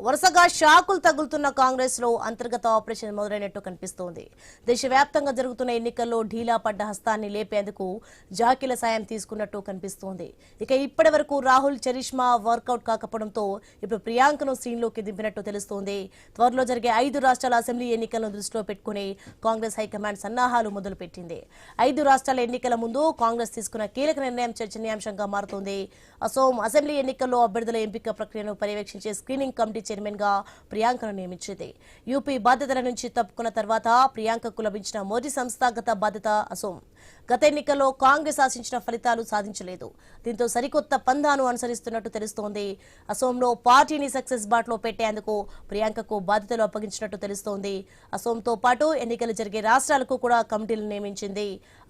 వరుసగా షాకులు తగులుతున్న కాంగ్రెస్ లో అంతర్గత ఆపరేషన్ మొదలైనట్టు కనిపిస్తోంది. దేశవ్యాప్తంగా జరుగుతున్న ఎన్నికల్లో ఢీలా పడ్డ హస్తాన్ని లేపేందుకు జాకీల సాయం తీసుకున్నట్టు కనిపిస్తోంది. ఇక ఇప్పటి వరకు రాహుల్ చరిష్మా వర్కౌట్ కాకపోవడంతో ఇప్పుడు ప్రియాంకను సీన్లోకి దింపినట్టు తెలుస్తోంది. త్వరలో జరిగే 5 రాష్ట్రాల అసెంబ్లీ ఎన్నికలను దృష్టిలో పెట్టుకుని కాంగ్రెస్ హైకమాండ్ సన్నాహాలు మొదలుపెట్టింది. 5 రాష్ట్రాల ఎన్నికల ముందు కాంగ్రెస్ తీసుకున్న కీలక నిర్ణయం చర్చనీయాంశంగా మారుతోంది. అసోం అసెంబ్లీ ఎన్నికల్లో అభ్యర్థుల ఎంపిక ప్రక్రియను పర్యవేక్షించే స్క్రీనింగ్ కమిటీ చైర్మన్ గా ప్రియాంకను నియమించింది. యూపీ బాధ్యతల నుంచి తప్పుకున్న తర్వాత ప్రియాంకకు లభించిన మొదటి సంస్థాగత బాధ్యత అసోం. గత ఎన్నికల్లో కాంగ్రెస్ ఆశించిన ఫలితాలు సాధించలేదు. దీంతో సరికొత్త పందాను అనుసరిస్తున్నట్టు తెలుస్తోంది. అసోంలో పార్టీని సక్సెస్ బాటలో పెట్టేందుకు ప్రియాంకకు బాధ్యతలు అప్పగించినట్టు తెలుస్తోంది. అసోంతో పాటు ఎన్నికలు జరిగే రాష్ట్రాలకు కూడా కమిటీలు నియమించింది.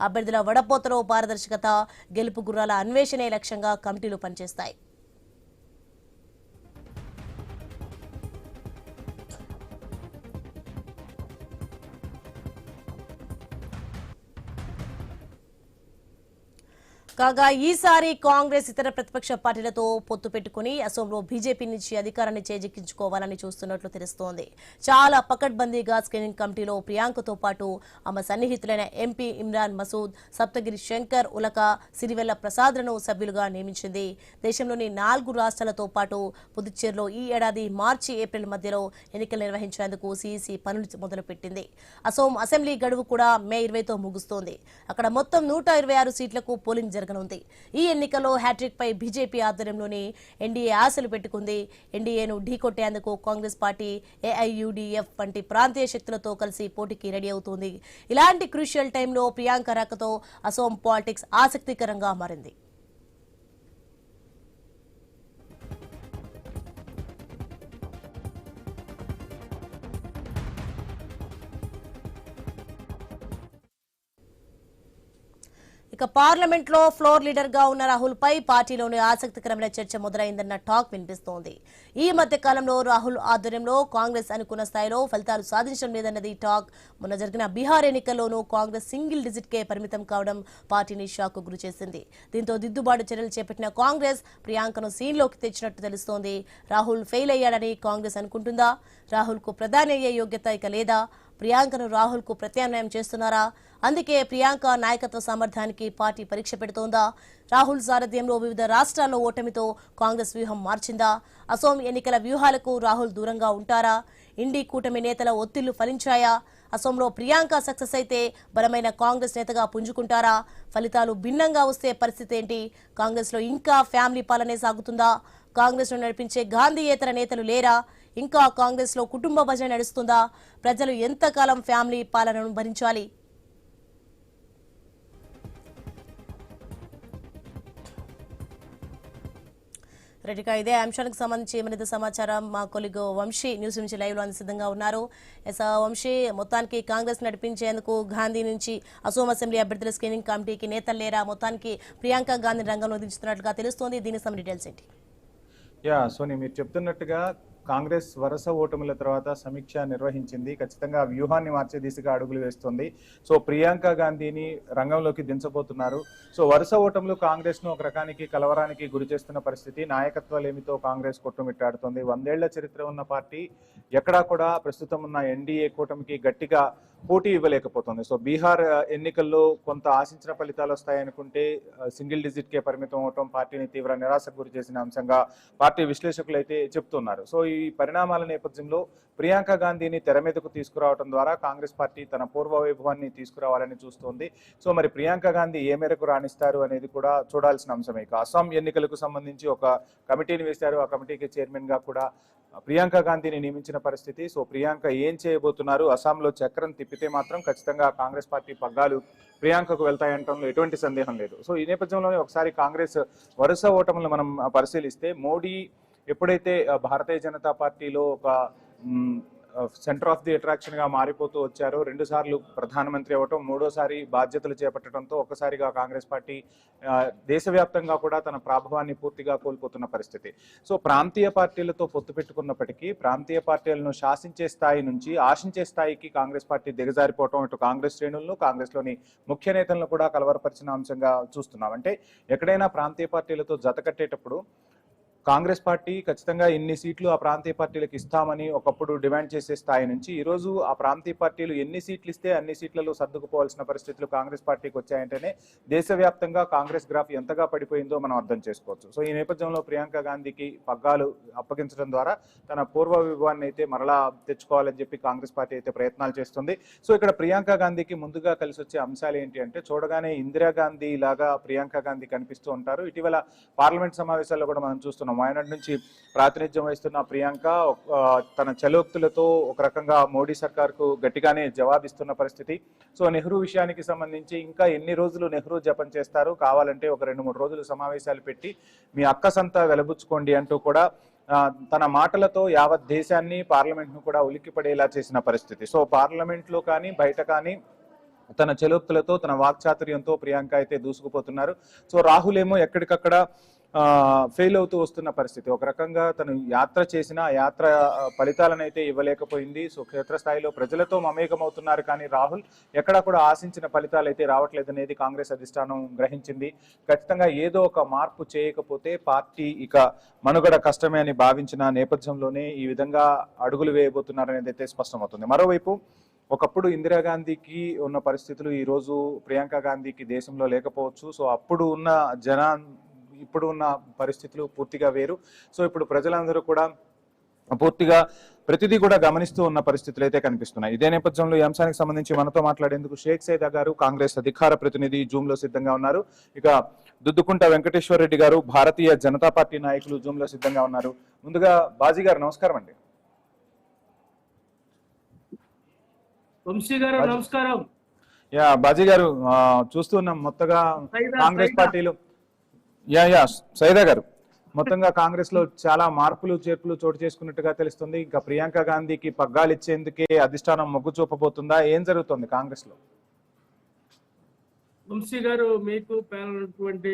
అభ్యర్థుల వడపోతలో పారదర్శకత, గెలుపు గుర్రాల అన్వేషణే లక్ష్యంగా కమిటీలు పనిచేస్తాయి. కాగా ఈసారి కాంగ్రెస్ ఇతర ప్రతిపక్ష పార్టీలతో పొత్తు పెట్టుకుని అసోంలో బీజేపీ నుంచి అధికారాన్ని చేజిక్కించుకోవాలని చూస్తున్నట్లు తెలుస్తోంది. చాలా పకడ్బందీగా స్క్రీనింగ్ కమిటీలో ప్రియాంకతో పాటు ఆమె సన్నిహితులైన ఎంపీ ఇమ్రాన్ మసూద్, సప్తగిరి శంకర్, ఉలక, సిరివెల్ల ప్రసాద్లను సభ్యులుగా నియమించింది. దేశంలోని 4 రాష్ట్రాలతో పాటు పుదుచ్చేరిలో ఈ ఏడాది మార్చి, ఏప్రిల్ మధ్యలో ఎన్నికలు నిర్వహించేందుకు సీఈసీ పనులు మొదలుపెట్టింది. అసోం అసెంబ్లీ గడువు కూడా మే 20తో ముగుస్తోంది. అక్కడ మొత్తం 126 సీట్లకు పోలింగ్ జరగనుంది. ఈ ఎన్నికల్లో హ్యాట్రిక్ పై బీజేపీ ఆధ్వర్యంలోని ఎన్డీఏ ఆశలు పెట్టుకుంది. ఎన్డీఏను ఢీకొట్టేందుకు కాంగ్రెస్ పార్టీ, ఏఐయూడీఎఫ్ వంటి ప్రాంతీయ శక్తులతో కలిసి పోటీకి రెడీ అవుతోంది. ఇలాంటి క్రూషియల్ టైంలో ప్రియాంక రాకతో అసోం పాలిటిక్స్ ఆసక్తికరంగా మారింది. ఇక పార్లమెంట్ లో ఫ్లోర్ లీడర్ గా ఉన్న రాహుల్ పై పార్టీలోని ఆసక్తికరమైన చర్చ మొదలైందన్న టాక్ వినిపిస్తోంది. ఈ మధ్య కాలంలో రాహుల్ ఆధ్వర్యంలో కాంగ్రెస్ అనుకున్న స్థాయిలో ఫలితాలు సాధించడం లేదన్నది టాక్. మొన్న జరిగిన బీహార్ ఎన్నికల్లోనూ కాంగ్రెస్ సింగిల్ డిజిట్ కే పరిమితం కావడం పార్టీని షాక్ కు గురిచేసింది. దీంతో దిద్దుబాటు చర్యలు చేపట్టిన కాంగ్రెస్ ప్రియాంకను సీన్లోకి తెచ్చినట్టు తెలుస్తోంది. రాహుల్ ఫెయిల్ అయ్యాడని కాంగ్రెస్ అనుకుంటుందా? రాహుల్ కు ప్రధాని అయ్యే యోగ్యత ఇక లేదా? ప్రియాంకను రాహుల్ కు ప్రత్యామ్నాయం చేస్తున్నారా? అందుకే ప్రియాంక నాయకత్వ సామర్థ్యానికి పార్టీ పరీక్ష పెడుతోందా? రాహుల్ సారథ్యంలో వివిధ రాష్ట్రాల్లో ఓటమితో కాంగ్రెస్ వ్యూహం మార్చిందా? అసోం ఎన్నికల వ్యూహాలకు రాహుల్ దూరంగా ఉంటారా? ఇండీ కూటమి నేతల ఒత్తిళ్లు ఫలించాయా? అసోంలో ప్రియాంక సక్సెస్ అయితే బలమైన కాంగ్రెస్ నేతగా పుంజుకుంటారా? ఫలితాలు భిన్నంగా వస్తే పరిస్థితి ఏంటి? కాంగ్రెస్ లో ఇంకా ఫ్యామిలీ పాలనే సాగుతుందా? కాంగ్రెస్ ను నడిపించే గాంధీయేతర నేతలు లేరా? ఇంకా కాంగ్రెస్ లో కుటుంబ భజన నడుస్తుందా? ప్రజలు ఎంతకాలం ఫ్యామిలీ పాలనను భరించాలి? రెడ్డిగా ఇదే అంశానికి సంబంధించి మరింత సమాచారం మా కొలీగ్ వంశీ న్యూస్ నుంచి లైవ్ లో సిద్ధంగా ఉన్నారు. వంశీ, మొత్తానికి కాంగ్రెస్ నడిపించేందుకు గాంధీ నుంచి అసోం అసెంబ్లీ అభ్యర్థుల స్క్రీనింగ్ కమిటీకి నేతలు లేరా? మొత్తానికి ప్రియాంక గాంధీ రంగంలో దించుతున్నట్లుగా తెలుస్తోంది. దీనికి సంబంధించి డీటెయిల్స్ ఏంటి? సోని, మీరు చెప్తున్నట్టుగా కాంగ్రెస్ వరుస ఓటముల తర్వాత సమీక్ష నిర్వహించింది. ఖచ్చితంగా వ్యూహాన్ని మార్చే దిశగా అడుగులు వేస్తుంది. సో ప్రియాంక గాంధీని రంగంలోకి దించబోతున్నారు. సో వరుస ఓటములు కాంగ్రెస్ ను ఒక రకానికి కలవరానికి గురి చేస్తున్న పరిస్థితి. నాయకత్వాలేమితో కాంగ్రెస్ కొట్టుమిట్టాడుతోంది. 100 ఏళ్ల చరిత్ర ఉన్న పార్టీ ఎక్కడా కూడా ప్రస్తుతం ఉన్న ఎన్డీఏ కూటమికి గట్టిగా పోటీ ఇవ్వలేకపోతుంది. సో బీహార్ ఎన్నికల్లో కొంత ఆశించిన ఫలితాలు వస్తాయనుకుంటే సింగిల్ డిజిట్ కే పరిమితం అవటం పార్టీని తీవ్ర నిరాశకు గురి చేసిన అంశంగా పార్టీ విశ్లేషకులు అయితే చెప్తున్నారు. సో ఈ పరిణామాల నేపథ్యంలో ప్రియాంక గాంధీని తెర మీదకు తీసుకురావడం ద్వారా కాంగ్రెస్ పార్టీ తన పూర్వ వైభవాన్ని తీసుకురావాలని చూస్తోంది. సో మరి ప్రియాంక గాంధీ ఏ మేరకు రాణిస్తారు అనేది కూడా చూడాల్సిన అంశమే. ఇక అస్సాం ఎన్నికలకు సంబంధించి ఒక కమిటీని వేశారు. ఆ కమిటీకి చైర్మన్ గా కూడా ప్రియాంక గాంధీని నియమించిన పరిస్థితి. సో ప్రియాంక ఏం చేయబోతున్నారు? అస్సాంలో చక్రం తిప్పితే మాత్రం ఖచ్చితంగా కాంగ్రెస్ పార్టీ పగ్గాలు ప్రియాంకకు వెళ్తాయంటంలో ఎటువంటి సందేహం లేదు. సో ఈ నేపథ్యంలోనే ఒకసారి కాంగ్రెస్ వరుస ఓటములను మనం పరిశీలిస్తే, మోడీ ఎప్పుడైతే భారతీయ జనతా పార్టీలో ఒక సెంటర్ ఆఫ్ ది అట్రాక్షన్ గా మారిపోతూ వచ్చారో, 2 సార్లు ప్రధానమంత్రి అవ్వటం, 3వసారి బాధ్యతలు చేపట్టడంతో ఒక్కసారిగా కాంగ్రెస్ పార్టీ దేశవ్యాప్తంగా కూడా తన ప్రాభవాన్ని పూర్తిగా కోల్పోతున్న పరిస్థితి. సో ప్రాంతీయ పార్టీలతో పొత్తు పెట్టుకున్నప్పటికీ ప్రాంతీయ పార్టీలను శాసించే స్థాయి నుంచి ఆశించే స్థాయికి కాంగ్రెస్ పార్టీ దిగజారిపోవటం ఇటు కాంగ్రెస్ శ్రేణులను, కాంగ్రెస్ లోని ముఖ్య నేతలను కూడా కలవరపరిచిన అంశంగా చూస్తున్నాం. అంటే ఎక్కడైనా ప్రాంతీయ పార్టీలతో జత కట్టేటప్పుడు కాంగ్రెస్ పార్టీ ఖచ్చితంగా ఇన్ని సీట్లు ఆ ప్రాంతీయ పార్టీలకు ఇస్తామని ఒకప్పుడు డిమాండ్ చేసే స్థాయి నుంచి ఈ రోజు ఆ ప్రాంతీయ పార్టీలు ఎన్ని సీట్లు ఇస్తే అన్ని సీట్లలో సర్దుకుపోవాల్సిన పరిస్థితులు కాంగ్రెస్ పార్టీకి వచ్చాయంటేనే దేశవ్యాప్తంగా కాంగ్రెస్ గ్రాఫ్ ఎంతగా పడిపోయిందో మనం అర్థం చేసుకోవచ్చు. సో ఈ నేపథ్యంలో ప్రియాంక గాంధీకి పగ్గాలు అప్పగించడం ద్వారా తన పూర్వ విభవాన్ని అయితే మరలా తెచ్చుకోవాలని చెప్పి కాంగ్రెస్ పార్టీ అయితే ప్రయత్నాలు చేస్తుంది. సో ఇక్కడ ప్రియాంక గాంధీకి ముందుగా కలిసి వచ్చే అంశాలు ఏంటి అంటే, చూడగానే ఇందిరాగాంధీ లాగా ప్రియాంక గాంధీ కనిపిస్తూ ఉంటారు. ఇటీవల పార్లమెంట్ సమావేశాల్లో కూడా మనం చూస్తున్నాం. వాయనాడ్ నుంచి ప్రాతినిధ్యం వహిస్తున్న ప్రియాంక తన చలోక్తులతో ఒక రకంగా మోడీ సర్కార్కు గట్టిగానే జవాబిస్తున్న పరిస్థితి. సో నెహ్రూ విషయానికి సంబంధించి ఇంకా ఎన్ని రోజులు నెహ్రూ జపం చేస్తారు, కావాలంటే ఒక 2-3 రోజులు సమావేశాలు పెట్టి మీ అక్కసంతా వెలబుచ్చుకోండి అంటూ కూడా తన మాటలతో యావత్ దేశాన్ని పార్లమెంట్ను కూడా ఉలిక్కిపడేలా చేసిన పరిస్థితి. సో పార్లమెంట్లో కానీ బయట కానీ తన చెలోక్తులతో తన వాక్చాతుర్యంతో ప్రియాంక అయితే దూసుకుపోతున్నారు. సో రాహుల్ ఏమో ఎక్కడికక్కడ ఫెయిల్ అవుతూ వస్తున్న పరిస్థితి. ఒక రకంగా తను యాత్ర చేసిన యాత్ర ఫలితాలను అయితే ఇవ్వలేకపోయింది. సో క్షేత్రస్థాయిలో ప్రజలతో మమేకమవుతున్నారు, కానీ రాహుల్ ఎక్కడా కూడా ఆశించిన ఫలితాలు అయితే రావట్లేదనేది కాంగ్రెస్ అధిష్టానం గ్రహించింది. ఖచ్చితంగా ఏదో ఒక మార్పు చేయకపోతే పార్టీ ఇక మనుగడ కష్టమే అని భావించిన నేపథ్యంలోనే ఈ విధంగా అడుగులు వేయబోతున్నారనేది అయితే స్పష్టమవుతుంది. మరోవైపు ఒకప్పుడు ఇందిరాగాంధీకి ఉన్న పరిస్థితులు ఈ రోజు ప్రియాంక గాంధీకి దేశంలో లేకపోవచ్చు. సో అప్పుడు ఉన్న ఇప్పుడు ఉన్న పరిస్థితులు పూర్తిగా వేరు. సో ఇప్పుడు ప్రజలందరూ కూడా పూర్తిగా ప్రతిదీ కూడా గమనిస్తూ ఉన్న పరిస్థితులు అయితే కనిపిస్తున్నాయి. ఇదే నేపథ్యంలో ఈ అంశానికి సంబంధించి మనతో మాట్లాడేందుకు షేక్ సైదా గారు, కాంగ్రెస్ అధికార ప్రతినిధి జూమ్ లో సిద్ధంగా ఉన్నారు. ఇక దుద్దుకుంట వెంకటేశ్వర రెడ్డి గారు, భారతీయ జనతా పార్టీ నాయకులు జూమ్ లో సిద్ధంగా ఉన్నారు. ముందుగా బాజీ గారు నమస్కారం అండి. వంశీ గారు నమస్కారం. బాజీ గారు, చూస్తున్నాం మొత్తగా కాంగ్రెస్ పార్టీలో సైదా గారు మొత్తంగా కాంగ్రెస్ లో చాలా మార్పులు చేర్పులు చోటు చేసుకున్నట్టుగా తెలుస్తుంది. ఇంకా ప్రియాంక గాంధీకి పగ్గాలు ఇచ్చేందుకే అధిష్టానం మొగ్గు చూపబోతుందా? ఏం జరుగుతుంది కాంగ్రెస్ లో? వంశీ గారు, మీకు పేర్కొన్నటువంటి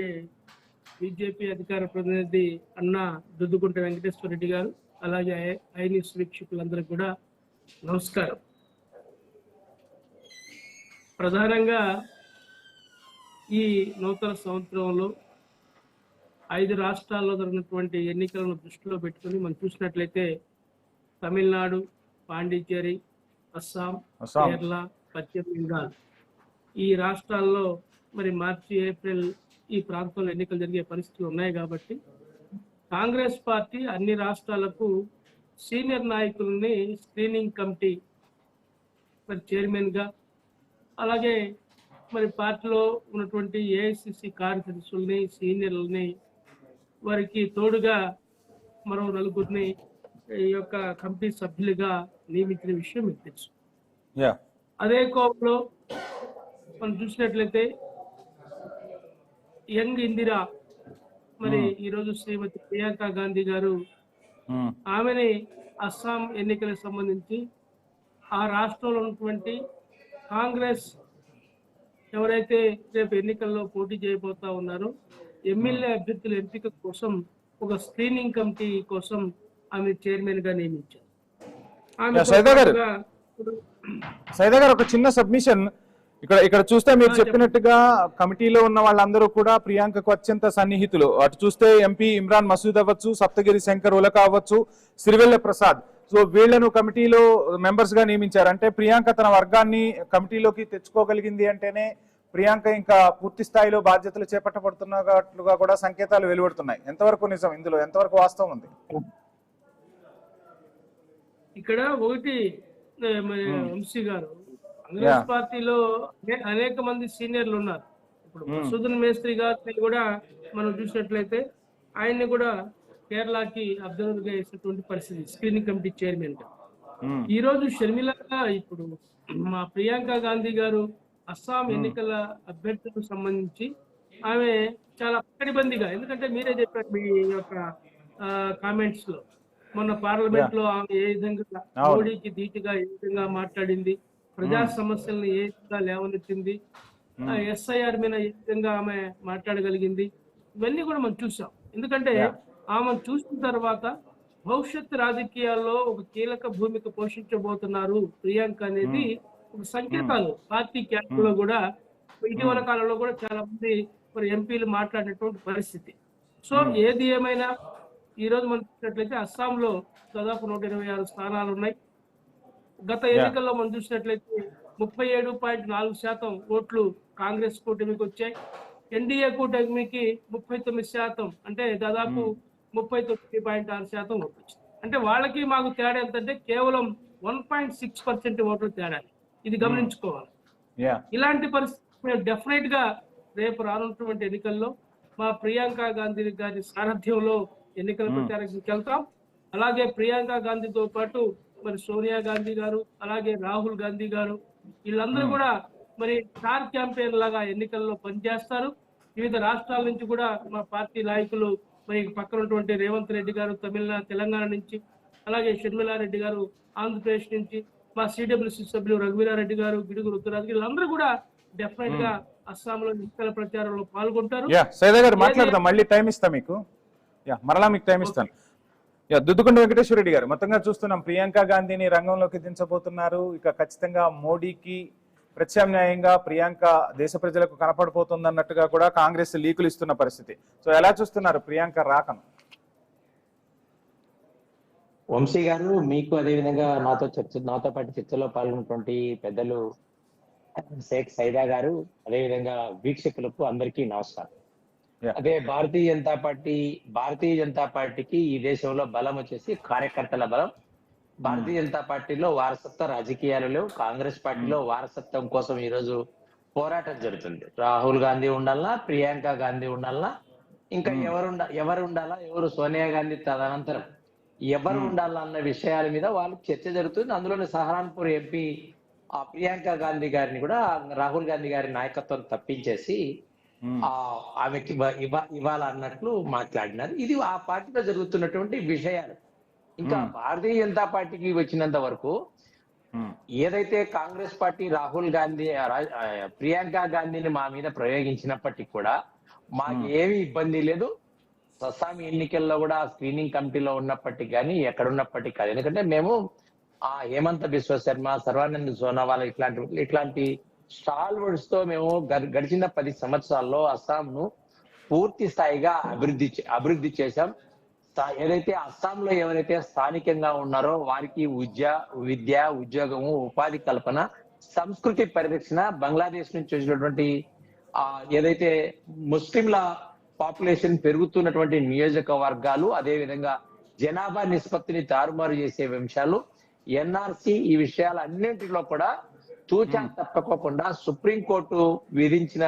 బీజేపీ అధికార ప్రతినిధి అన్న దుద్దుకుంట వెంకటేశ్వర రెడ్డి గారు, అలాగే ఐన్యూస్ వీక్షకులందరికీ కూడా నమస్కారం. ప్రధానంగా ఈ నూతన సంవత్సరంలో 5 రాష్ట్రాల్లో జరిగినటువంటి ఎన్నికలను దృష్టిలో పెట్టుకుని మనం చూసినట్లయితే తమిళనాడు, పాండిచ్చేరి, అస్సాం, కేరళ, పశ్చిమ బెంగాల్ ఈ రాష్ట్రాల్లో మరి మార్చి, ఏప్రిల్ ఈ ప్రాంతంలో ఎన్నికలు జరిగే పరిస్థితులు ఉన్నాయి. కాబట్టి కాంగ్రెస్ పార్టీ అన్ని రాష్ట్రాలకు సీనియర్ నాయకుల్ని స్క్రీనింగ్ కమిటీ మరి చైర్మన్గా, అలాగే మరి పార్టీలో ఉన్నటువంటి ఏఐసిసి కార్యదర్శుల్ని, సీనియర్లని, వారికి తోడుగా మరో 4గురిని ఈ యొక్క కమిటీ సభ్యులుగా నియమించిన విషయం మీకు తెలుసు. అదే కోపంలో మనం చూసినట్లయితే యంగ్ ఇందిరా మరి ఈరోజు శ్రీమతి ప్రియాంక గాంధీ గారు ఆమెని అస్సాం ఎన్నికలకు సంబంధించి ఆ రాష్ట్రంలో ఉన్నటువంటి కాంగ్రెస్ ఎవరైతే రేపు ఎన్నికల్లో పోటీ చేయబోతా ఉన్నారో ఎమ్మెల్యే అభ్యర్థుల ఎంపిక కోసం ఒక స్క్రీనింగ్ కమిటీ కోసం ఆమె చైర్మన్ గా నియమించారు. సైదా గారు, ఒక చిన్న సబ్మిషన్. ఇక్కడ చూస్తే మీరు చెప్పినట్టుగా కమిటీలో ఉన్న వాళ్ళందరూ కూడా ప్రియాంకకు అత్యంత సన్నిహితులు. అటు చూస్తే ఎంపీ ఇమ్రాన్ మసూద్ అవ్వచ్చు, సప్తగిరి శంకర్ ఉలక అవ్వచ్చు, సిరివెల్ల ప్రసాద్. సో వీళ్లను కమిటీలో మెంబర్స్ గా నియమించారు. అంటే ప్రియాంక తన వర్గాన్ని కమిటీలోకి తెచ్చుకోగలిగింది అంటేనే ప్రియాంక ఇంకా పూర్తి స్థాయిలో బాధ్యతలు చేపట్టబడుతున్నట్లుగా కూడా సంకేతాలు వెలువడుతున్నాయి. ఎంతవరకు నిజం, ఇందులో ఎంతవరకు వాస్తవం ఉంది? ఇక్కడ ఒకటి వంశీ గారు, కాంగ్రెస్ పార్టీలో అనేక మంది సీనియర్లు ఉన్నారు. ఇప్పుడు మసూదన్ మేస్త్రి గారిని కూడా మనం చూసినట్లయితే ఆయన్ని కూడా కేరళకి అబ్జర్వర్ గా వేసినటువంటి పరిస్థితి, స్క్రీనింగ్ కమిటీ చైర్మన్ గా. ఈ రోజు షర్మిల, ఇప్పుడు మా ప్రియాంక గాంధీ గారు అస్సాం ఎన్నికల అభ్యర్థులకు సంబంధించి ఆమె చాలా పకడ్బందీగా, ఎందుకంటే మీరే చెప్పారు మీ యొక్క కామెంట్స్ లో, మొన్న పార్లమెంట్ లో ఆమె ఏ విధంగా మోడీకి ధీటుగా ఏ విధంగా మాట్లాడింది, ప్రజా సమస్యలను ఏ విధంగా లేవనెత్తింది, ఎస్ఐఆర్ మీద ఏ విధంగా ఆమె మాట్లాడగలిగింది, ఇవన్నీ కూడా మనం చూసాం. ఎందుకంటే ఆమెను చూసిన తర్వాత భవిష్యత్ రాజకీయాల్లో ఒక కీలక భూమిక పోషించబోతున్నారు ప్రియాంక అనేది ఒక సంకేతాలు పార్టీ క్యాడర్ లో కూడా ఇటీవల కాలంలో కూడా చాలా మంది మరి ఎంపీలు మాట్లాడినటువంటి పరిస్థితి. సో ఏది ఏమైనా ఈ రోజు మనం చూసినట్లయితే అస్సాంలో దాదాపు 126 స్థానాలు ఉన్నాయి. గత ఎన్నికల్లో మనం చూసినట్లయితే 37.4% ఓట్లు కాంగ్రెస్ కూటమికి వచ్చాయి. ఎన్డీఏ కూటమికి 39%, అంటే దాదాపు 39.6% ఓట్లు వచ్చింది. అంటే వాళ్ళకి మాకు తేడా ఎంతంటే కేవలం 1.6% ఓట్లు తేడా. ఇది గమనించుకోవాలి. ఇలాంటి పరిస్థితి డెఫినెట్ గా రేపు రానున్నటువంటి ఎన్నికల్లో మా ప్రియాంక గాంధీ గారి సారథ్యంలో ఎన్నికల ప్రచారానికి వెళ్తాం. అలాగే ప్రియాంక గాంధీతో పాటు మరి సోనియా గాంధీ గారు, అలాగే రాహుల్ గాంధీ గారు, వీళ్ళందరూ కూడా మరి స్టార్ క్యాంపెయిన్ లాగా ఎన్నికల్లో పనిచేస్తారు. వివిధ రాష్ట్రాల నుంచి కూడా మా పార్టీ నాయకులు, మరి పక్కన ఉన్నటువంటి రేవంత్ రెడ్డి గారు తెలంగాణ నుంచి, అలాగే షర్మిలారెడ్డి గారు ఆంధ్రప్రదేశ్ నుంచి, మా సిడబ్ల్యూసి సభ్యులు రఘువీరారెడ్డి గారు, గిడుగు రుతురాజు, వీళ్ళందరూ కూడా డెఫినెట్ గా అస్సాంలో ఎన్నికల ప్రచారంలో పాల్గొంటారు. సైదా గారు మాట్లాడదాం, మళ్ళీ టైం ఇస్తాం మీకు. మరలా మీకు టైం ఇస్తాను. దుద్దుకొండ వెంకటేశ్వర రెడ్డి గారు, మొత్తంగా చూస్తున్నాం ప్రియాంక గాంధీని రంగంలోకి దించబోతున్నారు. ఇక ఖచ్చితంగా మోడీకి ప్రత్యామ్నాయంగా ప్రియాంక దేశ ప్రజలకు కనపడిపోతుంది అన్నట్టుగా కూడా కాంగ్రెస్ లీకులు ఇస్తున్న పరిస్థితి. సో ఎలా చూస్తున్నారు ప్రియాంక రాకను? వంశీ గారు, మీకు అదేవిధంగా నాతో పాటు చర్చలో పాల్గొన్నటువంటి పెద్దలు షేక్ సైదా గారు, అదేవిధంగా వీక్షకులకు అందరికీ నమస్కారం. అదే భారతీయ జనతా పార్టీకి ఈ దేశంలో బలం వచ్చేసి కార్యకర్తల బలం. భారతీయ జనతా పార్టీలో వారసత్వ రాజకీయాలు లేవు. కాంగ్రెస్ పార్టీలో వారసత్వం కోసం ఈ రోజు పోరాటం జరుగుతుంది. రాహుల్ గాంధీ ఉండాలన్నా, ప్రియాంక గాంధీ ఉండాలన్నా, ఇంకా ఎవరు ఉండాలా, ఎవరు సోనియా గాంధీ తదనంతరం ఎవరు ఉండాలా అన్న విషయాల మీద వాళ్ళకి చర్చ జరుగుతుంది. అందులోని సహరాన్పూర్ ఎంపీ ఆ ప్రియాంక గాంధీ గారిని కూడా రాహుల్ గాంధీ గారి నాయకత్వం తప్పించేసి ఆమెకి ఇవ్వాలన్నట్లు మాట్లాడినారు. ఇది ఆ పార్టీలో జరుగుతున్నటువంటి విషయాలు. ఇంకా భారతీయ జనతా పార్టీకి వచ్చినంత వరకు ఏదైతే కాంగ్రెస్ పార్టీ రాహుల్ గాంధీ ప్రియాంక గాంధీని మా మీద ప్రయోగించినప్పటికీ కూడా మాకు ఏమీ ఇబ్బంది లేదు. అస్సాం ఎన్నికల్లో కూడా స్క్రీనింగ్ కమిటీలో ఉన్నప్పటికీ కానీ ఎక్కడున్నప్పటికీ కాదు. ఎందుకంటే మేము ఆ హేమంత బిశ్వ శర్మ, సర్వానంద్ సోనోవాల్ ఇట్లాంటి స్టాల్వర్డ్స్ తో మేము గడిచిన 10 సంవత్సరాల్లో అస్సాంను పూర్తి స్థాయిగా అభివృద్ధి చేశాం. ఏదైతే అస్సాంలో ఎవరైతే స్థానికంగా ఉన్నారో వారికి విద్య, ఉద్యోగము, ఉపాధి కల్పన, సంస్కృతి పరిరక్షణ, బంగ్లాదేశ్ నుంచి వచ్చినటువంటి ఏదైతే ముస్లింల పాపులేషన్ పెరుగుతున్నటువంటి నియోజకవర్గాలు, అదేవిధంగా జనాభా నిష్పత్తిని తారుమారు చేసే అంశాలు, ఎన్ఆర్సి, ఈ విషయాలన్నింటిలో కూడా తూచా తప్పకుండా సుప్రీంకోర్టు విధించిన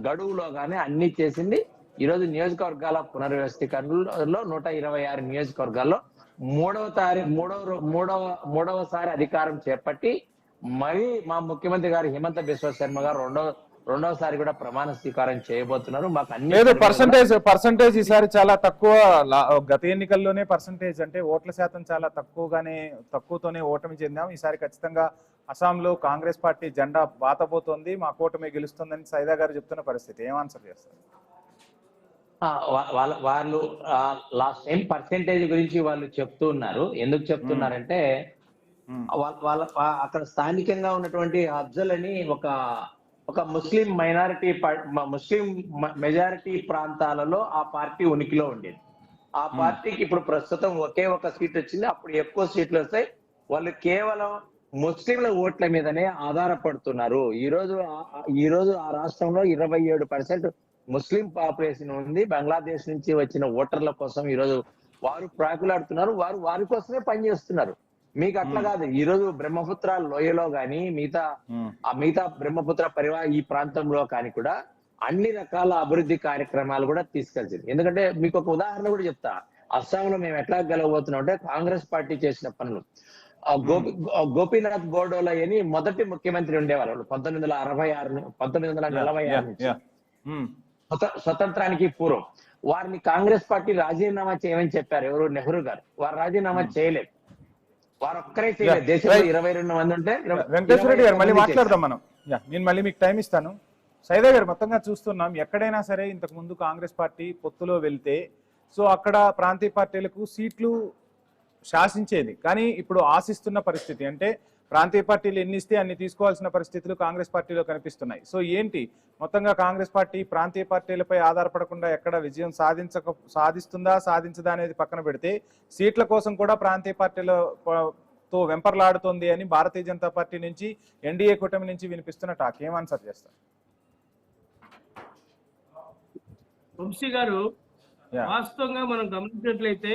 గడువులోగానే అన్ని చేసింది. ఈ రోజు నియోజకవర్గాల పునర్వ్యవస్థీకరణలో 126 నియోజకవర్గాల్లో మూడవసారి అధికారం చేపట్టి మరి మా ముఖ్యమంత్రి గారు హిమంత బిశ్వ శర్మ గారు రెండవసారి కూడా ప్రమాణ స్వీకారం చేయబోతున్నారు. మాకు అన్ని పర్సంటేజ్ ఈసారి చాలా తక్కువ. గత ఎన్నికల్లోనే పర్సంటేజ్ అంటే ఓట్ల శాతం చాలా తక్కువతోనే ఓటమి చెందాం. ఈసారి ఖచ్చితంగా అస్సాంలో కాంగ్రెస్ పార్టీ జెండా బాతబోతోంది, మా కూటమి గెలుస్తుందని సైదా గారు చెప్తున్న పరిస్థితి. ఏం ఆన్సర్ చేస్తారు? వాళ్ళు లాస్ట్ టైం పర్సెంటేజ్ గురించి వాళ్ళు చెప్తూ ఉన్నారు. ఎందుకు చెప్తున్నారంటే వాళ్ళ అక్కడ స్థానికంగా ఉన్నటువంటి అఫ్జల్ అని ఒక ముస్లిం ముస్లిం మెజారిటీ ప్రాంతాలలో ఆ పార్టీ ఉనికిలో ఉండేది. ఆ పార్టీకి ఇప్పుడు ప్రస్తుతం ఒకే ఒక సీట్ వచ్చింది. అప్పుడు ఎక్కువ సీట్లు వస్తాయి. వాళ్ళు కేవలం ముస్లింల ఓట్ల మీదనే ఆధారపడుతున్నారు. ఈ రోజు ఆ రాష్ట్రంలో 27% ముస్లిం పాపులేషన్ ఉంది. బంగ్లాదేశ్ నుంచి వచ్చిన ఓటర్ల కోసం ఈ రోజు వారు ప్రాకులాడుతున్నారు. వారి కోసమే పనిచేస్తున్నారు. మీకు అట్లా కాదు. ఈ రోజు బ్రహ్మపుత్ర లోయలో గాని మిగతా బ్రహ్మపుత్ర పరివాహ ఈ ప్రాంతంలో కానీ కూడా అన్ని రకాల అభివృద్ధి కార్యక్రమాలు కూడా తీసుకెళ్తుంది. ఎందుకంటే మీకు ఒక ఉదాహరణ కూడా చెప్తా. అస్సాంలో మేము ఎట్లా గెలవబోతున్నాం అంటే కాంగ్రెస్ పార్టీ చేసిన పనులు. గోపీనాథ్ బోర్డోలో అని మొదటి ముఖ్యమంత్రి ఉండేవాళ్ళు 1946 నుంచి స్వతంత్రానికి పూర్వం. వారిని కాంగ్రెస్ పార్టీ రాజీనామా చేయమని చెప్పారు. ఎవరు? నెహ్రూ గారు. వారు రాజీనామా చేయలేదు. వారు ఒక్కరే చేయలేదు. దేశంలో 22 మంది ఉంటే వెంకటేశ్వర రెడ్డి గారు మళ్ళీ మాట్లాడదాం మనం. నేను మళ్ళీ మీకు టైం ఇస్తాను. సైదా గారు, మొత్తంగా చూస్తున్నాం ఎక్కడైనా సరే ఇంతకు ముందు కాంగ్రెస్ పార్టీ పొత్తులో వెళ్తే సో అక్కడ ప్రాంతీయ పార్టీలకు సీట్లు శాసించేది. కానీ ఇప్పుడు ఆశిస్తున్న పరిస్థితి అంటే ప్రాంతీయ పార్టీలు ఎన్ని ఇస్తే అన్ని తీసుకోవాల్సిన పరిస్థితులు కాంగ్రెస్ పార్టీలో కనిపిస్తున్నాయి. సో ఏంటి మొత్తంగా కాంగ్రెస్ పార్టీ ప్రాంతీయ పార్టీలపై ఆధారపడకుండా ఎక్కడ విజయం సాధిస్తుందా సాధించదా అనేది పక్కన పెడితే సీట్ల కోసం కూడా ప్రాంతీయ పార్టీలతో వెంపర్లాడుతోంది అని భారతీయ జనతా పార్టీ నుంచి ఎన్డీఏ కూటమి నుంచి వినిపిస్తున్న టాక్. ఏం ఆన్సర్ చేస్తారు? వంశీ గారు, వాస్తవంగా మనం గమనించినట్లయితే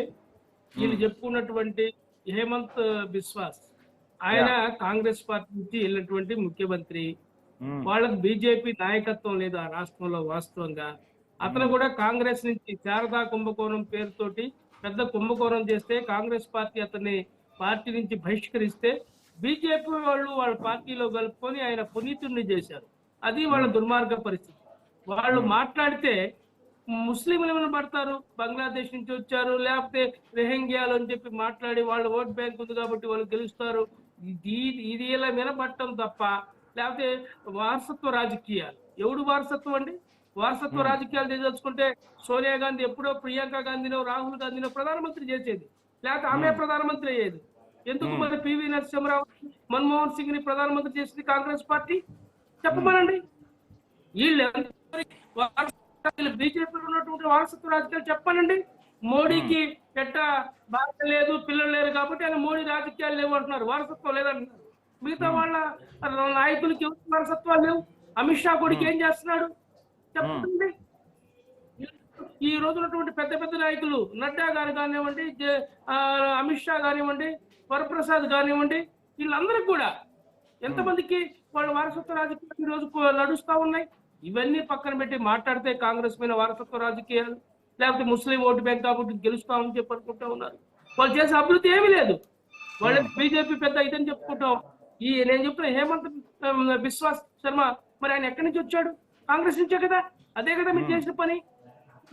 వీళ్ళు చెప్పుకున్నటువంటి హేమంత్ బిస్వాస్ ఆయన కాంగ్రెస్ పార్టీ నుంచి వెళ్ళినటువంటి ముఖ్యమంత్రి. వాళ్ళకి బీజేపీ నాయకత్వం లేదు ఆ రాష్ట్రంలో. వాస్తవంగా అతను కూడా కాంగ్రెస్ నుంచి శారదా కుంభకోణం పేరుతోటి పెద్ద కుంభకోణం చేస్తే కాంగ్రెస్ పార్టీ అతన్ని పార్టీ నుంచి బహిష్కరిస్తే బీజేపీ వాళ్ళు వాళ్ళ పార్టీలో కలుపుకొని ఆయన పునీతుడిని చేశారు. అది వాళ్ళ దుర్మార్గ పరిస్థితి. వాళ్ళు మాట్లాడితే ముస్లింలు ఏమైనా పడతారు, బంగ్లాదేశ్ నుంచి వచ్చారు, లేకపోతే రెహంగియాలు అని చెప్పి మాట్లాడి వాళ్ళ ఓట్ బ్యాంక్ ఉంది కాబట్టి వాళ్ళు గెలుస్తారు, ఇది ఇలా వినబట్టం తప్ప, లేకపోతే వారసత్వ రాజకీయాలు. ఎవడు వారసత్వం అండి? వారసత్వ రాజకీయాలు తెలుసుకుంటే సోనియా గాంధీ ఎప్పుడో ప్రియాంక గాంధీనో రాహుల్ గాంధీనో ప్రధానమంత్రి చేసేది, లేకపోతే ఆమె ప్రధానమంత్రి అయ్యేది. ఎందుకు మరి పివి నరసింహరావు, మన్మోహన్ సింగ్ ని ప్రధానమంత్రి చేసింది కాంగ్రెస్ పార్టీ? చెప్పమనండి. వీళ్ళు బీజేపీలో ఉన్నటువంటి వారసత్వ రాజకీయాలు చెప్పానండి. మోడీకి ఎట్ట భార్య లేదు, పిల్లలు లేరు కాబట్టి ఆయన మోడీ రాజకీయాలు లేవు అంటున్నారు, వారసత్వం లేదంటున్నారు. మిగతా వాళ్ళ నాయకులకి వారసత్వాలు లేవు. అమిత్ షా కొడుకు ఏం చేస్తున్నాడు చెప్పండి. ఈ రోజు ఉన్నటువంటి పెద్ద పెద్ద నాయకులు నడ్డా గారు కానివ్వండి, అమిత్ షా కానివ్వండి, వరప్రసాద్ కానివ్వండి, వీళ్ళందరికీ కూడా ఎంతమందికి వాళ్ళ వారసత్వ రాజకీయాలు ఈ రోజు నడుస్తా ఉన్నాయి. ఇవన్నీ పక్కన పెట్టి మాట్లాడితే కాంగ్రెస్ మీద వారసత్వ రాజకీయాలు, లేకపోతే ముస్లిం ఓటు బ్యాంక్ కాబట్టి గెలుస్తామని చెప్పి అనుకుంటా ఉన్నారు. వాళ్ళు చేసే అభివృద్ధి ఏమీ లేదు. వాళ్ళు బీజేపీ పెద్ద ఇదని చెప్పుకుంటాం. నేను చెప్తున్న హేమంత్ బిస్వాస్ శర్మ మరి ఆయన ఎక్కడి నుంచి వచ్చాడు? కాంగ్రెస్ నుంచే కదా. అదే కదా మీరు చేసిన పని.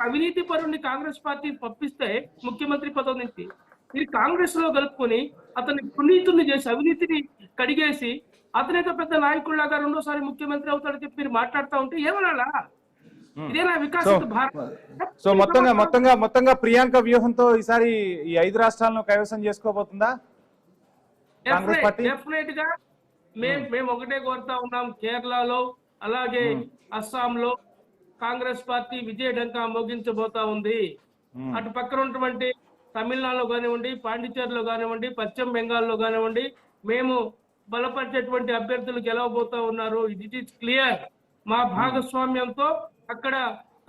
అవినీతి పరుని కాంగ్రెస్ పార్టీ పంపిస్తే ముఖ్యమంత్రి పదవి నుంచి ఇది కాంగ్రెస్ లో కలుపుకొని అతన్ని పునీతుల్ని చేసి అవినీతిని కడిగేసి అతనేతో పెద్ద నాయకుల్లాగా రెండోసారి ముఖ్యమంత్రి అవుతాడని చెప్పి మీరు మాట్లాడుతూ ఉంటే ఏమనాలా? ఇదేనా వికాసిత భారత్? సో మొత్తంగా ప్రియాంక వ్యూహంతో ఈసారి ఈ 5 రాష్ట్రాలను కైవసం చేసుకోబోతుందా కాంగ్రెస్ పార్టీ? డెఫినెట్ గా మేము ఒకటే కోరుతా ఉన్నాం. కేరళలో అలాగే అస్సాంలో కాంగ్రెస్ పార్టీ విజయ ఢంకా మోగించబోతా ఉంది. అటు పక్కన ఉన్నటువంటి తమిళనాడులో కానివ్వండి, పాండిచేరిలో కానివ్వండి, పశ్చిమ బెంగాల్లో కానివ్వండి, మేము బలపరిచేటువంటి అభ్యర్థులు గెలవబోతా ఉన్నారు. It is clear. మా భాగస్వామ్యంతో అక్కడ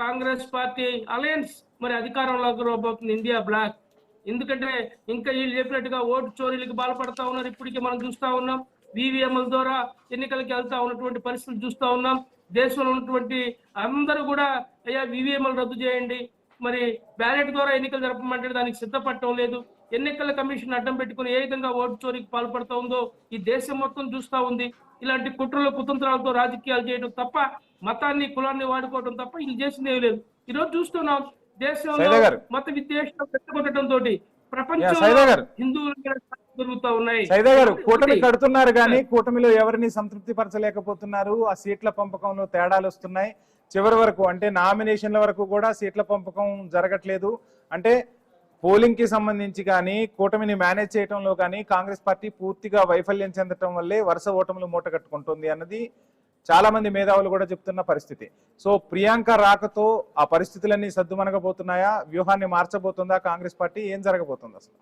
కాంగ్రెస్ పార్టీ అలయన్స్ మరి అధికారంలోకి రాబోతుంది, ఇండియా బ్లాక్. ఎందుకంటే ఇంకా వీళ్ళు చెప్పినట్టుగా ఓటు చోరీలకు బాధపడతా ఉన్నారు. ఇప్పటికీ మనం చూస్తా ఉన్నాం. ఈవీఎంల ద్వారా ఎన్నికలకు వెళ్తా ఉన్నటువంటి పరిస్థితులు చూస్తా ఉన్నాం. దేశంలో ఉన్నటువంటి అందరూ కూడా అయ్యా ఈవీఎంలు రద్దు చేయండి, మరి బ్యాలెట్ ద్వారా ఎన్నికలు జరపమంటే దానికి సిద్ధపడటం లేదు. ఎన్నికల కమిషన్ అడ్డం పెట్టుకుని ఏ విధంగా ఓటు చోరీకి పాల్పడుతూ ఉందో ఈ దేశం మొత్తం చూస్తా ఉంది. ఇలాంటి కుట్రలు కుతంత్రాలతో రాజకీయాలు చేయడం తప్ప, మతాన్ని కులాన్ని వాడుకోవడం తప్ప ఇది చేసింది ఏమి లేదు. ఈ రోజు చూస్తున్నాం దేశంలో మత విద్వేషం పెట్టుకోవడంతో ప్రపంచంలో హిందువులు జరుగుతూ ఉన్నాయి. సైదా గారు, కూటమి కడుతున్నారు కానీ కూటమిలో ఎవరిని సంతృప్తి పరచలేకపోతున్నారు. ఆ సీట్ల పంపకంలో తేడాలు వస్తున్నాయి. చివరి వరకు అంటే నామినేషన్ల వరకు కూడా సీట్ల పంపకం జరగట్లేదు. అంటే పోలింగ్ కి సంబంధించి కానీ కూటమిని మేనేజ్ చేయడంలో కానీ కాంగ్రెస్ పార్టీ పూర్తిగా వైఫల్యం చెందటం వల్లే వరుస ఓటములు మూట కట్టుకుంటుంది అన్నది చాలా మంది మేధావులు కూడా చెప్తున్న పరిస్థితి. సో ప్రియాంక రాకతో ఆ పరిస్థితులన్నీ సద్దుమనగబోతున్నాయా? వ్యూహాన్ని మార్చబోతుందా కాంగ్రెస్ పార్టీ? ఏం జరగబోతుంది అసలు?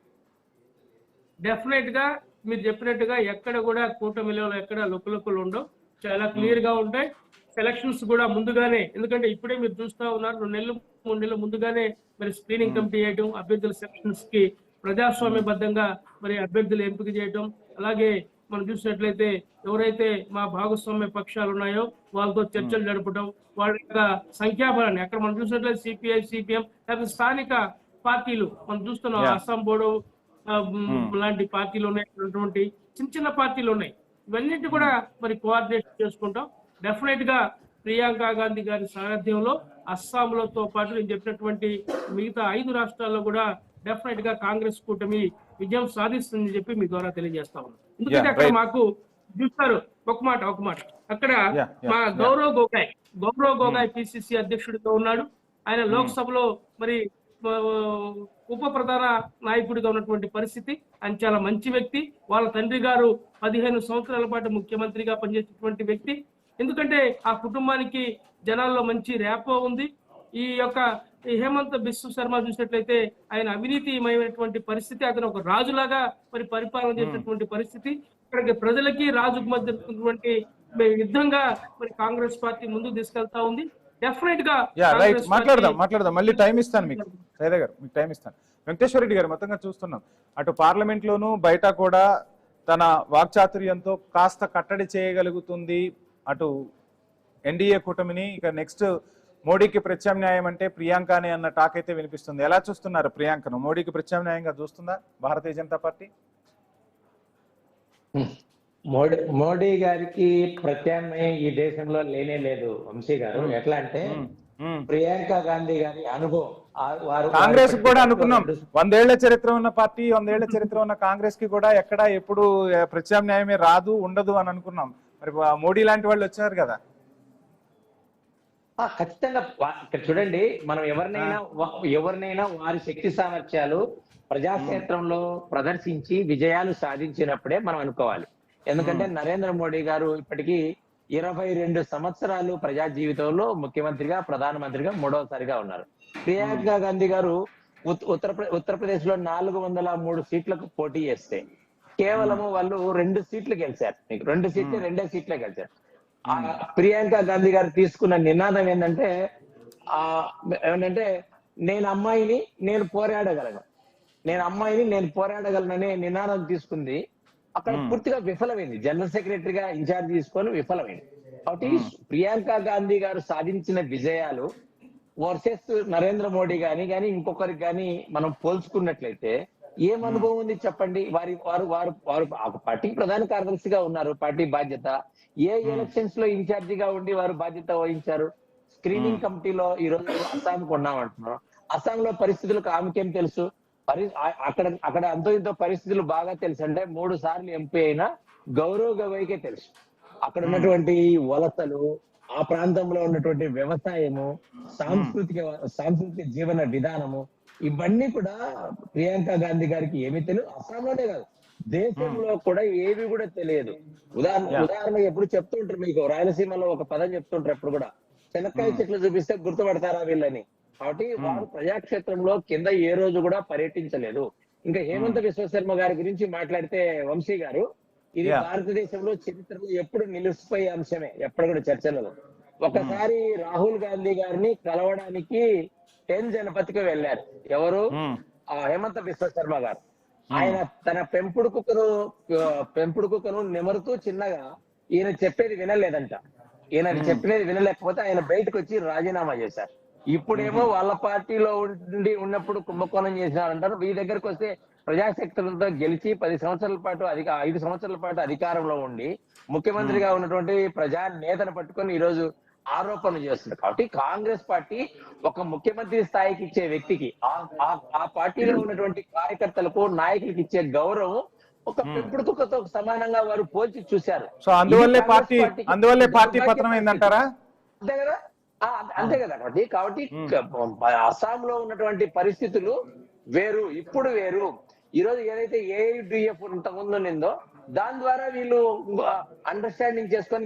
డెఫినెట్ గా మీరు చెప్పినట్టుగా ఎక్కడ కూడా కూటమిలో ఎక్కడ లుక్కులు ఉండవు, చాలా క్లియర్ గా ఉంటాయి. సెలక్షన్స్ కూడా ముందుగానే, ఎందుకంటే ఇప్పుడే మీరు చూస్తా ఉన్నారు 2 నెలలు 3 నెలలు ముందుగానే మరి స్క్రీనింగ్ కమిటీ చేయడం, అభ్యర్థుల సెలక్షన్స్ కి ప్రజాస్వామ్యబద్ధంగా మరి అభ్యర్థులు ఎంపిక చేయడం. అలాగే మనం చూసినట్లయితే ఎవరైతే మా భాగస్వామ్య పక్షాలు ఉన్నాయో వాళ్ళతో చర్చలు జరపడం, వాళ్ళ యొక్క సంఖ్యాబలాన్ని అక్కడ మనం చూసినట్లయితే సిపిఐ, సిపిఎం లేకపోతే స్థానిక పార్టీలు మనం చూస్తున్నాం. అస్సాం బోడో లాంటి పార్టీలు ఉన్నాయి, చిన్న చిన్న పార్టీలు ఉన్నాయి. ఇవన్నిటి కూడా మరి కోఆర్డినేట్ చేసుకుంటాం. డెఫినెట్ గా ప్రియాంక గాంధీ గారి సారథ్యంలో అస్సాంలతో పాటు నేను చెప్పినటువంటి మిగతా 5 రాష్ట్రాల్లో కూడా డెఫినెట్ గా కాంగ్రెస్ కూటమి విజయం సాధిస్తుందని చెప్పి మీ ద్వారా తెలియజేస్తా ఉన్నాం. ఎందుకంటే అక్కడ మాకు చూస్తారు ఒక మాట అక్కడ మా గౌరవ్ గోగాయ్ పిసిసి అధ్యక్షుడిగా ఉన్నాడు. ఆయన లోక్సభలో మరి ఉప ప్రధాన నాయకుడిగా ఉన్నటువంటి పరిస్థితి. ఆయన చాలా మంచి వ్యక్తి. వాళ్ళ తండ్రి గారు 15 సంవత్సరాల పాటు ముఖ్యమంత్రిగా పనిచేసినటువంటి వ్యక్తి. ఎందుకంటే ఆ కుటుంబానికి జనాల్లో మంచి ర్యాపో ఉంది. ఈ యొక్క హేమంత్ బిశ్వ శర్మ చూసినట్లయితే ఆయన అవినీతిమయమైనటువంటి పరిస్థితి, అతను ఒక రాజులాగా మరి పరిపాలన చేసినటువంటి పరిస్థితి. ఇక్కడికి ప్రజలకి రాజుకు మధ్య జరుగుతున్నటువంటి యుద్ధంగా మరి కాంగ్రెస్ పార్టీ ముందుకు తీసుకెళ్తా ఉంది. డెఫినెట్ గా మాట్లాడదాం మళ్ళీ టైం ఇస్తాను మీకు సైదా గారు, మీకు టైం ఇస్తాను. వెంకటేశ్వర రెడ్డి గారు, మొత్తంగా చూస్తున్నాం అటు పార్లమెంట్ లోను బయట కూడా తన వాక్చాతుర్యంతో కాస్త కట్టడి చేయగలుగుతుంది అటు ఎన్డీఏ కూటమిని. ఇక నెక్స్ట్ మోడీకి ప్రత్యామ్నాయం అంటే ప్రియాంకనే అన్న టాక్ అయితే వినిపిస్తుంది. ఎలా చూస్తున్నారు ప్రియాంకను? మోడీకి ప్రత్యామ్నాయంగా చూస్తుందా భారతీయ జనతా పార్టీ? మోడీ గారికి ప్రత్యామ్నాయం ఈ దేశంలో లేనే లేదు వంశీ గారు. ఎట్లా అంటే ప్రియాంక గాంధీ గారి అనుభవం, కాంగ్రెస్ కూడా అనుకున్నాం 100 ఏళ్ల చరిత్ర ఉన్న పార్టీ, 100 ఏళ్ల చరిత్ర ఉన్న కాంగ్రెస్ కి కూడా ఎక్కడ ఎప్పుడు ప్రత్యామ్నాయమే రాదు ఉండదు అని అనుకున్నాం. మరి మోడీ లాంటి వాళ్ళు వచ్చారు కదా. ఖచ్చితంగా ఇక్కడ చూడండి, మనం ఎవరినైనా వారి శక్తి సామర్థ్యాలు ప్రజాక్షేత్రంలో ప్రదర్శించి విజయాలు సాధించినప్పుడే మనం అనుకోవాలి. ఎందుకంటే నరేంద్ర మోడీ గారు ఇప్పటికీ 22 సంవత్సరాలు ప్రజా జీవితంలో ముఖ్యమంత్రిగా, ప్రధానమంత్రిగా 3వసారిగా ఉన్నారు. ప్రియాంక గాంధీ గారు ఉత్తరప్రదేశ్ లో 403 సీట్లకు పోటీ చేస్తే కేవలము వాళ్ళు 2 సీట్లు గెలిచారు. మీకు 2 సీట్లు 2 సీట్లే గెలిచారు. ప్రియాంక గాంధీ గారు తీసుకున్న నినాదం ఏంటంటే నేను అమ్మాయిని నేను పోరాడగలననే నినాదం తీసుకుంది. అక్కడ పూర్తిగా విఫలమైంది. జనరల్ సెక్రటరీగా ఇన్ఛార్జ్ తీసుకొని విఫలమైంది. కాబట్టి ప్రియాంక గాంధీ గారు సాధించిన విజయాలు వర్సెస్ నరేంద్ర మోడీ కానీ ఇంకొకరికి కానీ మనం పోల్చుకున్నట్లయితే ఏం అనుభవం ఉంది చెప్పండి. వారు పార్టీకి ప్రధాన కార్యదర్శిగా ఉన్నారు. పార్టీ బాధ్యత ఏ ఎలక్షన్స్ లో ఇన్ఛార్జిగా ఉండి వారు బాధ్యత వహించారు. స్క్రీనింగ్ కమిటీలో ఈ రోజు అస్సాంకు ఉన్నామంటున్నారు. అస్సాంలో పరిస్థితులకు ఆమెకేం తెలుసు? అక్కడ అంతో ఇంతో పరిస్థితులు బాగా తెలుసు. అంటే 3 సార్లు ఎంపీ అయినా గౌరవ్ గవైకే తెలుసు. అక్కడ ఉన్నటువంటి వలసలు, ఆ ప్రాంతంలో ఉన్నటువంటి వ్యవసాయము, సాంస్కృతిక జీవన విధానము, ఇవన్నీ కూడా ప్రియాంక గాంధీ గారికి ఏమీ తెలియదు. అస్సాంలోనే కాదు, దేశంలో కూడా ఏవి కూడా తెలియదు. ఉదాహరణ ఎప్పుడు చెప్తుంటారు మీకు, రాయలసీమలో ఒక పదం చెప్తుంటారు ఎప్పుడు కూడా, శనక్కాయ చెట్లు చూపిస్తే గుర్తుపడతారా వీళ్ళని. కాబట్టి వారు ప్రజాక్షేత్రంలో కింద ఏ రోజు కూడా పర్యటించలేదు. ఇంకా హేమంత్ బిశ్వ శర్మ గారి గురించి మాట్లాడితే వంశీ గారు, ఇది భారతదేశంలో చరిత్రలో ఎప్పుడు నిలిచిపోయే అంశమే, ఎప్పుడు కూడా చర్చలలో. ఒకసారి రాహుల్ గాంధీ గారిని కలవడానికి 10 జనపతికి వెళ్ళారు. ఎవరు? హేమంత్ బిశ్వ శర్మ గారు. ఆయన తన పెంపుడు కుక్కను నిమరుతూ చిన్నగా ఈయన చెప్పేది వినలేదంట. ఈయన చెప్పినది వినలేకపోతే ఆయన బయటకు వచ్చి రాజీనామా చేశారు. ఇప్పుడేమో వాళ్ళ పార్టీలో ఉన్నప్పుడు కుంభకోణం చేసినారంటారు. మీ దగ్గరకు వస్తే ప్రజాశక్తులతో గెలిచి 5 సంవత్సరాల పాటు అధికారంలో ఉండి ముఖ్యమంత్రిగా ఉన్నటువంటి ప్రజా నేతను పట్టుకొని ఈ రోజు ఆరోపణలు చేస్తున్నారు. కాబట్టి కాంగ్రెస్ పార్టీ ఒక ముఖ్యమంత్రి స్థాయికి ఇచ్చే వ్యక్తికి, ఆ పార్టీలో ఉన్నటువంటి కార్యకర్తలకు, నాయకులకు ఇచ్చే గౌరవం ఒక పెంపుడు కుక్కతో సమానంగా వారు పోల్చి చూశారు. సో అందువల్లే పార్టీ పతనం ఏందంటారా? అంతే కదా. కాబట్టి అస్సాంలో ఉన్నటువంటి పరిస్థితులు వేరు, ఇప్పుడు వేరు. ఈ రోజు ఏదైతే ఏఐడిఎఫ్ ఇంతకుముందు నిందో దాని ద్వారా వీళ్ళు అండర్స్టాండింగ్ చేసుకొని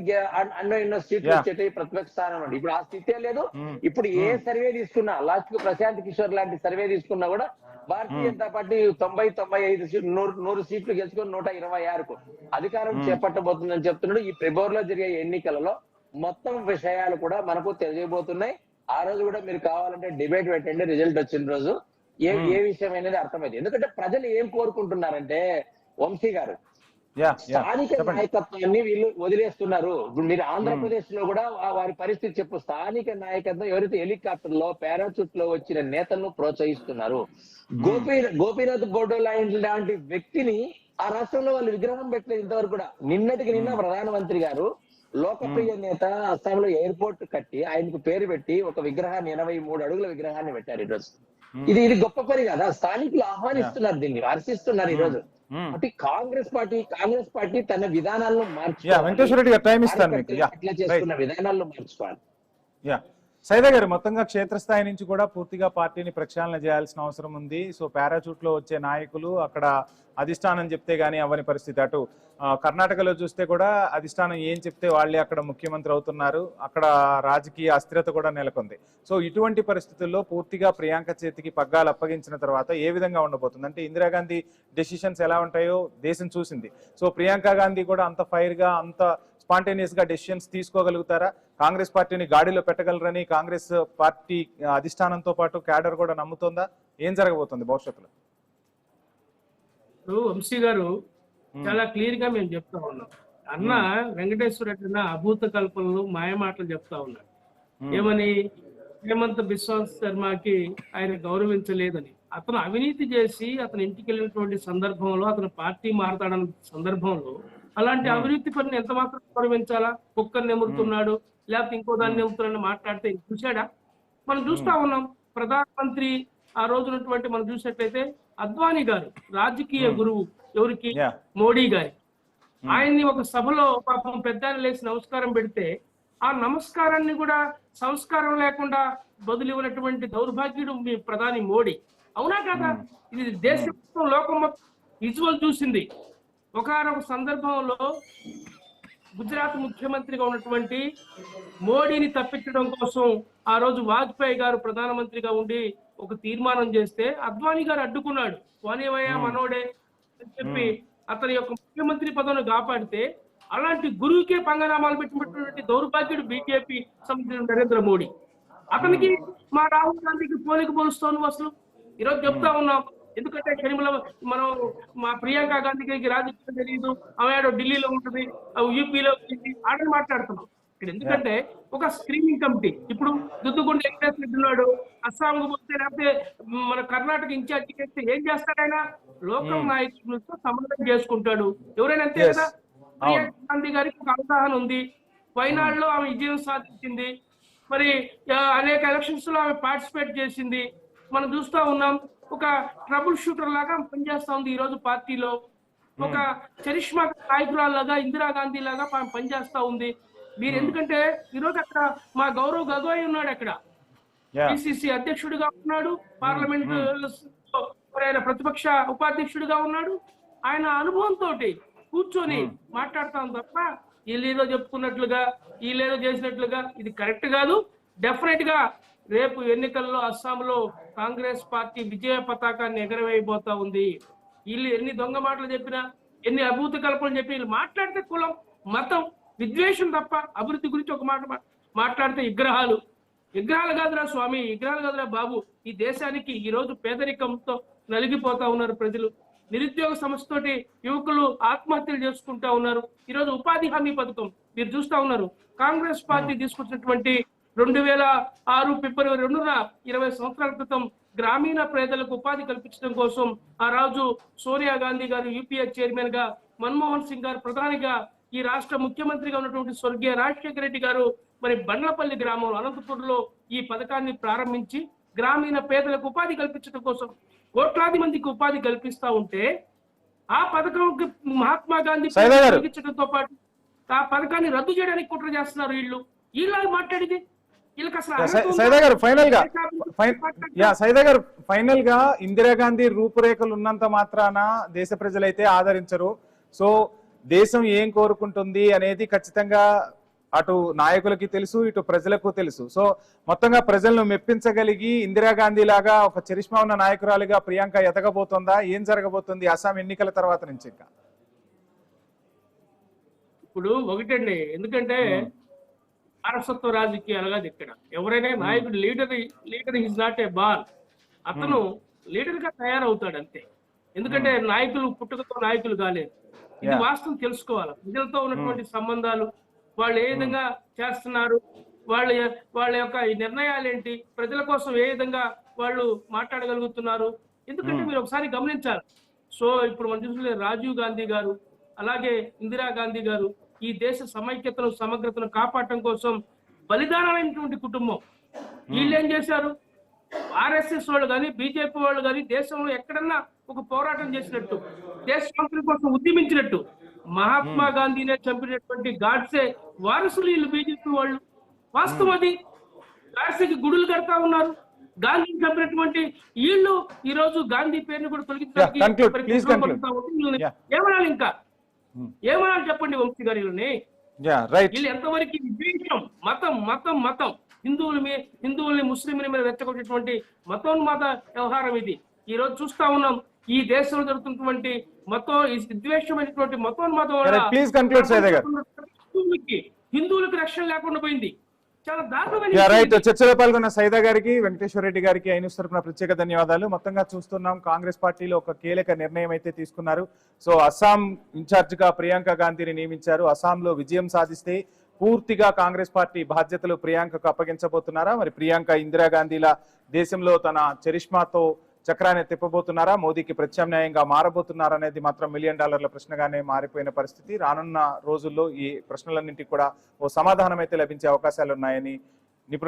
ఎన్నో సీట్లు వచ్చేటి ప్రతిపక్ష స్థానం అండి. ఇప్పుడు ఆ స్థితే లేదు. ఇప్పుడు ఏ సర్వే తీసుకున్నా, లాస్ట్ కు ప్రశాంత్ కిషోర్ లాంటి సర్వే తీసుకున్నా కూడా భారతీయ జనతా పార్టీ 90-95 100 సీట్లు గెలుచుకొని 126కు అధికారం చేపట్టబోతుందని చెప్తున్నాడు. ఈ ఫిబ్రవరిలో జరిగే ఎన్నికలలో మొత్తం విషయాలు కూడా మనకు తెలియబోతున్నాయి. ఆ రోజు కూడా మీరు కావాలంటే డిబేట్ పెట్టండి, రిజల్ట్ వచ్చిన రోజు ఏ విషయం అనేది అర్థమైంది. ఎందుకంటే ప్రజలు ఏం కోరుకుంటున్నారంటే వంశీ గారు, స్థానిక నాయకత్వాన్ని వీళ్ళు వదిలేస్తున్నారు. ఇప్పుడు మీరు ఆంధ్రప్రదేశ్ లో కూడా వారి పరిస్థితి చెప్పు. స్థానిక నాయకత్వం ఎవరైతే హెలికాప్టర్ లో, పారాచూట్ లో వచ్చిన నేతలను ప్రోత్సహిస్తున్నారు. గోపీనాథ్ బోర్డో లాంటి వ్యక్తిని ఆ రాష్ట్రంలో వాళ్ళు విగ్రహం పెట్టలేదు ఇంతవరకు కూడా. నిన్న ప్రధానమంత్రి గారు లోకప్రియ నేత అస్సాంలో ఎయిర్పోర్ట్ కట్టి ఆయనకు పేరు పెట్టి ఒక విగ్రహాన్ని 83 అడుగుల విగ్రహాన్ని పెట్టారు ఈరోజు. ఇది గొప్ప పని కదా. స్థానికులు ఆహ్వానిస్తున్నారు, దీన్ని హర్షిస్తున్నారు ఈరోజు. అంటే కాంగ్రెస్ పార్టీ తన విధానాలను మార్చుకోవాలి, వెంకటేశ్వర రెడ్డి గారు టైం ఇస్తాను మీకు. అట్లా చేస్తున్న విధానాలను మార్చుకోవాలి. సైదా గారు, మొత్తంగా క్షేత్రస్థాయి నుంచి కూడా పూర్తిగా పార్టీని ప్రక్షాళన చేయాల్సిన అవసరం ఉంది. సో పారాచూట్ లో వచ్చే నాయకులు అక్కడ అధిష్టానం చెప్తే గానీ అవ్వని పరిస్థితి. అటు కర్ణాటకలో చూస్తే కూడా అధిష్టానం ఏం చెప్తే వాళ్ళే అక్కడ ముఖ్యమంత్రి అవుతున్నారు. అక్కడ రాజకీయ అస్థిరత కూడా నెలకొంది. సో ఇటువంటి పరిస్థితుల్లో పూర్తిగా ప్రియాంక చేతికి పగ్గాలు అప్పగించిన తర్వాత ఏ విధంగా ఉండబోతుంది? అంటే ఇందిరాగాంధీ డెసిషన్స్ ఎలా ఉంటాయో దేశం చూసింది. సో ప్రియాంక గాంధీ కూడా అంత ఫైర్ గా, అంత స్పాంటేనియస్ గా డెసిషన్స్ తీసుకోగలుగుతారా? కాంగ్రెస్ పార్టీని గాడిలో పెట్టగలరని కాంగ్రెస్ పార్టీ అధిష్టానంతో పాటు క్యాడర్ కూడా నమ్ముతోందా? ఏం జరగబోతుంది భవిష్యత్తులో? ఇప్పుడు వంశీ గారు చాలా క్లియర్ గా మేము చెప్తా ఉన్నాం. అన్న వెంకటేశ్వర రెడ్డి అన్న అభూత కల్పనలు మాయమాటలు చెప్తా ఉన్నాడు. ఏమని? హేమంత్ బిశ్వ శర్మకి ఆయన గౌరవించలేదని. అతను అవినీతి చేసి అతను ఇంటికి వెళ్ళినటువంటి సందర్భంలో, అతను పార్టీ మారతాడన్న సందర్భంలో అలాంటి అవినీతి పనిని ఎంత మాత్రం గౌరవించాలా? కుక్కర్ నెమురుతున్నాడు, లేకపోతే ఇంకో దాన్ని నెమురుతున్నాడని మాట్లాడితే చూశాడా? మనం చూస్తా ఉన్నాం. ప్రధానమంత్రి ఆ రోజునటువంటి మనం చూసినట్లయితే అద్వానీ గారు రాజకీయ గురువు ఎవరికి? మోడీ గారి. ఆయన్ని ఒక సభలో పాపం పెద్దాన్ని లేచి నమస్కారం పెడితే ఆ నమస్కారాన్ని కూడా సంస్కారం లేకుండా బదులివ్వనటువంటి దౌర్భాగ్యుడు మీ ప్రధాని మోడీ. అవునా కదా? ఇది దేశం మొత్తం, లోకం మొత్తం విజువల్ చూసింది. ఒకనొక సందర్భంలో గుజరాత్ ముఖ్యమంత్రిగా ఉన్నటువంటి మోడీని తప్పించడం కోసం ఆ రోజు వాజ్పేయి గారు ప్రధానమంత్రిగా ఉండి ఒక తీర్మానం చేస్తే అద్వానీ గారు అడ్డుకున్నాడు. వాణివయ్య మనోడే అని చెప్పి అతని యొక్క ముఖ్యమంత్రి పదవిని కాపాడితే, అలాంటి గురువుకే పంగనామాలు పెట్టినటువంటి దౌర్భాగ్యుడు బీజేపీ సంబంధించిన నరేంద్ర మోడీ. అతనికి మా రాహుల్ గాంధీకి పోలిక పోలుస్తాను అసలు ఈరోజు చెప్తా ఉన్నాం. ఎందుకంటే షర్మిల, మనం మా ప్రియాంక గాంధీకి రాజకీయం తెలియదు, ఆమె ఢిల్లీలో ఉంటుంది, యూపీలో ఆడని మాట్లాడుతున్నాం ఇక్కడ. ఎందుకంటే ఒక స్క్రీనింగ్ కమిటీ ఇప్పుడు దుద్దుగుండ వెంకటేశ్వర రెడ్డి ఉన్నాడు, అస్సాంకు పోతే లేకపోతే మన కర్ణాటక ఇన్ఛార్జి చేస్తే ఏం చేస్తాడైనా లోకల్ నాయకులతో సమన్వయం చేసుకుంటాడు. ఎవరైనా అంతే కదా. ప్రియాంక గాంధీ గారికి ఒక అవగాహన ఉంది. వైనాడులో ఆమె విజయం సాధించింది. మరి అనేక ఎలక్షన్స్ లో ఆమె పార్టిసిపేట్ చేసింది. మనం చూస్తా ఉన్నాం. ఒక ట్రబుల్ షూటర్ లాగా పనిచేస్తా ఉంది ఈ రోజు పార్టీలో. ఒక చరిష్మా నాయకురాలాగా, ఇందిరాగాంధీ లాగా పనిచేస్తా ఉంది. మీరు ఎందుకంటే ఈరోజు అక్కడ మా గౌరవ్ గగోయ్ ఉన్నాడు, అక్కడ పిసిసి అధ్యక్షుడిగా ఉన్నాడు, పార్లమెంట్ ఆయన ప్రతిపక్ష ఉపాధ్యక్షుడిగా ఉన్నాడు. ఆయన అనుభవంతో కూర్చొని మాట్లాడతాం తప్ప వీళ్ళేదో చెప్పుకున్నట్లుగా, వీళ్ళేదో చేసినట్లుగా ఇది కరెక్ట్ కాదు. డెఫినెట్ గా రేపు ఎన్నికల్లో అస్సాంలో కాంగ్రెస్ పార్టీ విజయ పతాకాన్ని ఎగరవేయబోతా ఉంది. వీళ్ళు ఎన్ని దొంగ మాటలు చెప్పినా, ఎన్ని అభూత కల్పనలు చెప్పి వీళ్ళు మాట్లాడితే కులం, మతం, విద్వేషం తప్ప అభివృద్ధి గురించి ఒక మాట మాట్లాడితే విగ్రహాలు కాదురా స్వామి, విగ్రహాలు కాదురా బాబు. ఈ దేశానికి ఈ రోజు పేదరికంతో నలిగిపోతా ఉన్నారు ప్రజలు. నిరుద్యోగ సమస్యతోటి యువకులు ఆత్మహత్యలు చేసుకుంటా ఉన్నారు. ఈ రోజు ఉపాధి హామీ పథకం మీరు చూస్తా ఉన్నారు. కాంగ్రెస్ పార్టీ తీసుకొచ్చినటువంటి 2006 ఫిబ్రవరి 2న 20 సంవత్సరాల క్రితం గ్రామీణ పేదలకు ఉపాధి కల్పించడం కోసం ఆ రోజు సోనియా గాంధీ గారు యూపీఏ చైర్మన్ గా, మన్మోహన్ సింగ్ గారు ప్రధానిగా, ఈ రాష్ట్ర ముఖ్యమంత్రిగా ఉన్నటువంటి స్వర్గీయ రాజశేఖర రెడ్డి గారు మరి బండ్లపల్లి గ్రామం అనంతపూర్లో ఈ పథకాన్ని ప్రారంభించి గ్రామీణ పేదలకు ఉపాధి కల్పించడం కోసం కోట్లాది మందికి ఉపాధి కల్పిస్తా ఉంటే, ఆ పథకం మహాత్మా గాంధీ కలిగించడంతో పాటు ఆ పథకాన్ని రద్దు చేయడానికి కుట్ర చేస్తున్నారు వీళ్ళు. మాట్లాడేది ఫైనల్ గా ఇందిరాగాంధీ రూపురేఖలు ఉన్నంత మాత్రాన దేశ ప్రజలైతే ఆదరించరు. సో దేశం ఏం కోరుకుంటుంది అనేది ఖచ్చితంగా అటు నాయకులకి తెలుసు, ఇటు ప్రజలకు తెలుసు. సో మొత్తంగా ప్రజలను మెప్పించగలిగి ఇందిరాగాంధీ లాగా ఒక చరిష్మా ఉన్న నాయకురాలిగా ప్రియాంక ఎదగబోతుందా? ఏం జరగబోతుంది అస్సాం ఎన్నికల తర్వాత నుంచి? ఇంకా ఇప్పుడు ఒకటండి, ఎందుకంటే వారసత్వ రాజకీయాలుగా ఇక్కడ ఎవరైనా నాయకుడు leader is not a ball. అతను లీడర్ గా తయారవుతాడు అంతే. ఎందుకంటే నాయకులు పుట్టుకతో నాయకులు కాలేదు. ఇది వాస్తవం తెలుసుకోవాలి. ప్రజలతో ఉన్నటువంటి సంబంధాలు, వాళ్ళు ఏ విధంగా చేస్తున్నారు, వాళ్ళ యొక్క ఈ నిర్ణయాలు ఏంటి, ప్రజల కోసం ఏ విధంగా వాళ్ళు మాట్లాడగలుగుతున్నారు. ఎందుకంటే మీరు ఒకసారి గమనించాలి. సో ఇప్పుడు మనం చూసిన రాజీవ్ గాంధీ గారు, అలాగే ఇందిరాగాంధీ గారు ఈ దేశ సమైక్యతను, సమగ్రతను కాపాడటం కోసం బలిదానమైనటువంటి కుటుంబం. వీళ్ళు ఏం చేశారు? ఆర్ఎస్ఎస్ వాళ్ళు కానీ, బీజేపీ వాళ్ళు కానీ దేశంలో ఎక్కడన్నా ఒక పోరాటం చేసినట్టు, దేశ స్వాతంత్ర్యం కోసం ఉద్యమించినట్టు, మహాత్మా గాంధీనే చంపినటువంటి గాడ్సే వారసులు వీళ్ళు బీజేపీ వాళ్ళు. వాస్తవం అది. గాడ్సేకి గుడులు కడతా ఉన్నారు. గాంధీని చంపినటువంటి వీళ్ళు ఈ రోజు గాంధీ పేరుని కూడా తొలగించడానికి conclude. మరి Please కుట్రలు conclude. పన్నుతా ఉంటే వీళ్ళని Yeah. ఏమనాలి ఇంకా? ఏమనాలి చెప్పండి వంశీ గారు వీళ్ళని? రైట్. వీళ్ళు ఎంతవరకు విద్వేషం, మతం మతం మతం హిందువుల్ని ముస్లింల మీద రెచ్చగొట్టేటువంటి మతోన్మాద వ్యవహారం ఇది. ఈ రోజు చూస్తా ఉన్నాం ఈ దేశంలో జరుగుతున్నటువంటి విద్వేషమైనటువంటి మతోన్మాదం వల్ల ప్లీజ్ కన్క్లూడ్ సైదా గారు. హిందువులకు రక్షణ లేకుండా పోయింది. చాలా రైట్. దారుణమైన చర్చలో పాల్గొన్న సైదా గారికి, వెంకటేశ్వర రెడ్డి గారికి ఐ న్యూస్ తరపున ప్రత్యేక ధన్యవాదాలు. మొత్తంగా చూస్తున్నాం కాంగ్రెస్ పార్టీలో ఒక కీలక నిర్ణయం అయితే తీసుకున్నారు. సో అస్సాం ఇన్ఛార్జ్ గా ప్రియాంక గాంధీని నియమించారు. అస్సాంలో విజయం సాధిస్తే పూర్తిగా కాంగ్రెస్ పార్టీ బాధ్యతలు ప్రియాంకకు అప్పగించబోతున్నారా? మరి ప్రియాంక ఇందిరాగాంధీల దేశంలో తన చరిష్మాతో చక్రాన్ని తిప్పబోతున్నారా? మోదీకి ప్రత్యామ్నాయంగా మారబోతున్నారా అనేది మాత్రం $1 మిలియన్ ప్రశ్నగానే మారిపోయిన పరిస్థితి. రానున్న రోజుల్లో ఈ ప్రశ్నలన్నింటికి కూడా ఓ సమాధానం అయితే లభించే అవకాశాలు ఉన్నాయని నిపుణులు